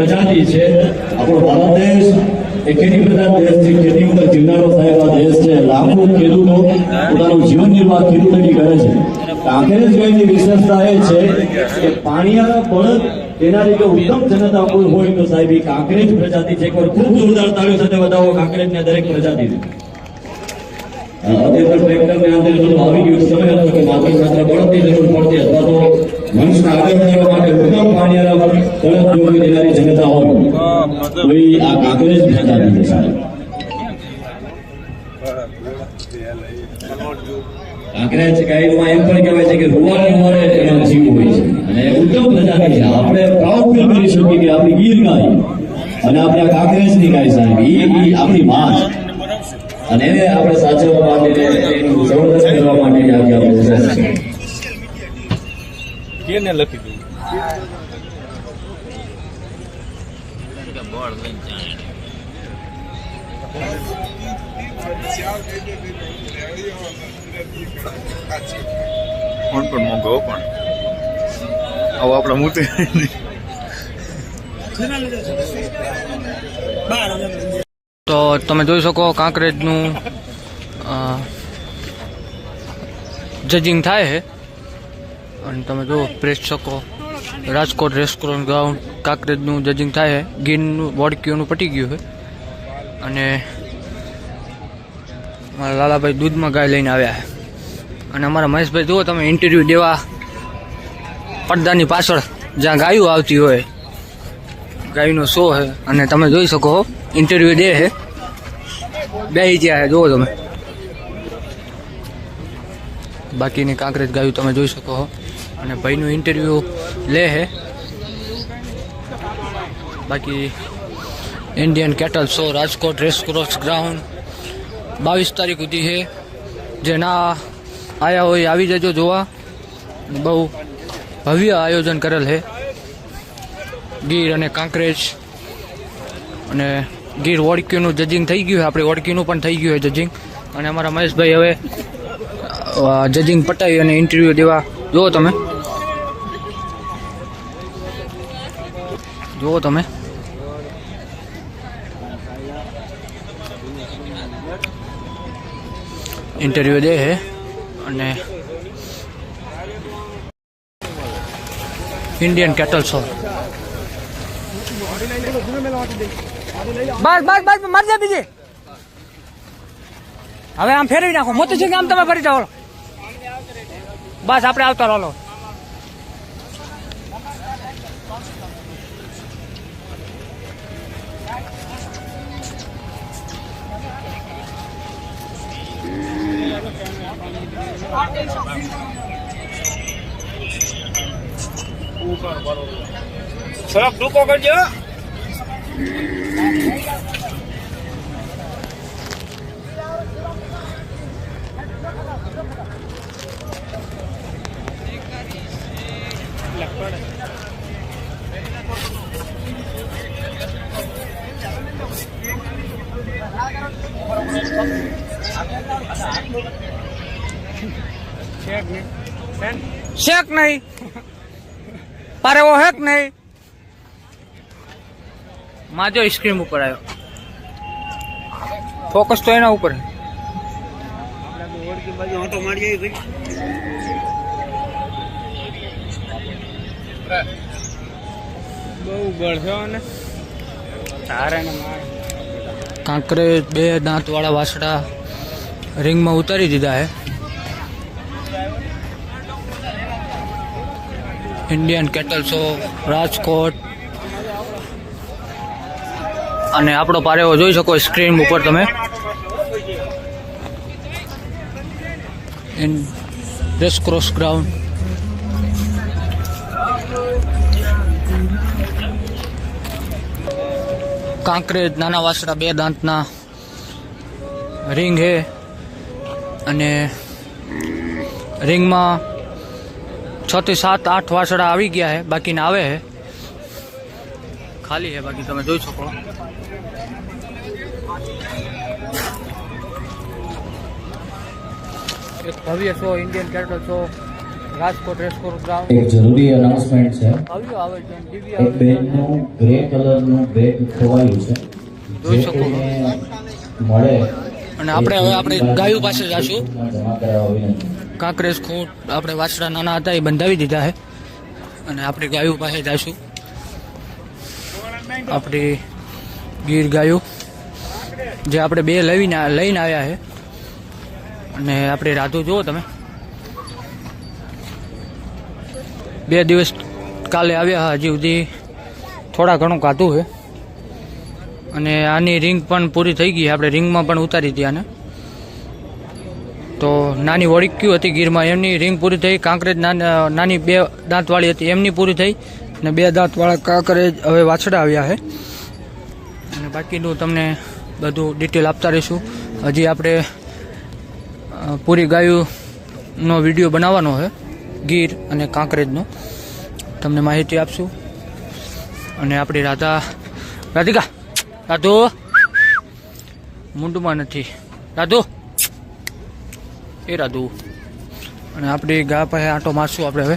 પ્રજાતિ છે આપણો ભારત દેશ એ ખેતી પ્રધાન દેશ છે. ખેતી ઉપર જીવનારો સાહેબ આ દેશ છે. લાખો ખેડૂતો પોતાનું જીવન નિર્વાહ ખેડૂતોથી કરે છે. કાંકરેજ ગાયની વિશેષતા એ છે કે પાણીયાળા બળદ તેના લીધે ઉત્તમ જનતા કોઈ હોય તો સાહેબ એ કાંકરેજ પ્રજાતિ છે. એકવાર ખૂબ જોરદાર તાળીઓ સાથે વધાવો કાંકરેજની દરેક પ્રજાતિને. અત્યારે ટ્રેક્ટરને અંદર બધું આવી ગયું સમય હતો કે માત્ર બળદની જરૂર પડતી અથવા તો મનુષ્યને આગળ કરવા માટે ઉત્તમ પાણીયાળા બળદ જોવી દેનારી જનતા હોય તો એ આ કાંકરેજ પ્રજાતિ છે સાહેબ. કાંકરેજ ગાયમાં એમ પણ કહેવાય છે કે રૂવાની ઉંમરે એનો જીવ હોય છે અને ઉત્તમ પ્રજાતિ છે. આપણે પ્રાઉડ ફીલ કરી શકીએ કે આપણી ગીર ગાય અને આપણે આ કાંકરેજની ગાય સાહેબ એ આપણી માં છે અને એને આપણે સાચવવા માટે એનું સંવર્ધન કરવા માટે આજે આ પ્રોસેસ છે. કેને લખી દઉં ફોન પણ મોંઘો પણ આવો આપણા મૂતે તો તમે જોઈ શકો કાંકરેજનું જજિંગ થાય છે અને તમે જો પ્રેક્ષકો રાજકોટ રેસ્ટોરન્ટ ગ્રાઉન્ડ કાંકરેજનું જજિંગ થાય છે. ગીરનું વોડકીઓનું પટી ગયું છે અને મારા લાલાભાઈ દૂધમાં ગાય લઈને આવ્યા છે અને અમારા મહેશભાઈ જુઓ તમે ઇન્ટરવ્યૂ દેવા પડદાની પાછળ જ્યાં ગાયો આવતી હોય ગાયનો શો છે અને તમે જોઈ શકો ઇન્ટરવ્યૂ દે છે બેસી ગયા છે જુઓ તમે. બાકીની કાંકરેજ ગાયું તમે જોઈ શકો અને ભાઈનું ઇન્ટરવ્યૂ લે છે. બાકી Indian cattle show Rajkot racecourse ground 22 તારીખ સુધી છે. જે ના આવ્યા હોય આવી જજો જોવા. બહુ ભવ્ય આયોજન કરેલ છે. ગીર અને કાંકરેજ અને ગીર વોડકીનું જજિંગ થઈ ગયું છે. આપણે વોડકીનું પણ થઈ ગયું છે જજિંગ અને અમારા મહેશભાઈ હવે જજિંગ પટાવી અને ઇન્ટરવ્યૂ દેવા જુઓ તમે ઇન્ટરવ્યૂ દે છે અને ઇન્ડિયન કેટલ શો બસ મરી જાય બીજી હવે આમ ફેરવી નાખો મોતી છે આમ તમે ફરી જાઓ બસ આપણે આવતા રહો. સડક ટૂંકો કરજો. શેક નહીં પારે वो है नहीं માજો સ્ક્રીન ઉપર આવ્યો ફોકસ તો એના ઉપર બહુ બળશો ને કાંકરેજ 2 દાંત વાળા વાસડા રિંગમાં ઉતારી દીધા હે. ઇન્ડિયન કેટલ શો રાજકોટ અને આપણો પારેવો જોઈ શકો સ્ક્રીન ઉપર તમે. ઇન રેસકોર્સ ગ્રાઉન્ડ કાંકરેજ નાના વાસડા 2 દાંતના રિંગ હે અને રિંગમાં 6 થી 7 8 વાસડા આવી ગયા હે. બાકીના આવે હે ખાલી હે. બાકી તમે જોઈ શકો એક ભવ્ય show Indian cattle show Rajkot racecourse ground એક જરૂરી અનાઉન્સમેન્ટ છે. આવ્યો આવે છે ટીવી એક બેનનું ગ્રે કલરનું બેગ ખોવાયું છે. જોઈ જે શકો. કોઈને મળે અને આપણે હવે આપણે ગાયું પાસે જઈશું. જમા કરાવવા વિનંતી. કાંકરેજ ખૂંટ આપણે વાછડા નાના હતા એ બંધાવી દીધા છે અને આપણે ગાયું પાસે જઈશું. આપણી ગીર ગાયું જે આપણે બે લઈને આવ્યા છે. અને આપણે રાધુ જુઓ તમે, 2 દિવસ કાલે આવ્યા, હજી સુધી થોડા ઘણું કાઢું છે. અને આની રિંગ પણ પૂરી થઈ ગઈ, આપણે રિંગમાં પણ ઉતારી હતી આને. તો નાની વળીક્યું હતી ગીરમાં, એમની રિંગ પૂરી થઈ. કાંકરેજ નાની 2 દાંતવાળી હતી, એમની પૂરી થઈ. અને 2 દાંતવાળા કાંકરેજ હવે વાછડા આવ્યા છે. અને બાકીનું તમને બધું ડિટેલ આપતા રહીશું. હજી આપણે પૂરી ગાયોનો વિડીયો બનાવવાનો છે, ગીર અને કાંકરેજનો તમને માહિતી આપશું. અને આપણી રાધિકા રાધુ મુંડમાં નથી, રાધુ એ રાધુ. અને આપણી ગા પાસે આંટો મારશું આપણે હવે.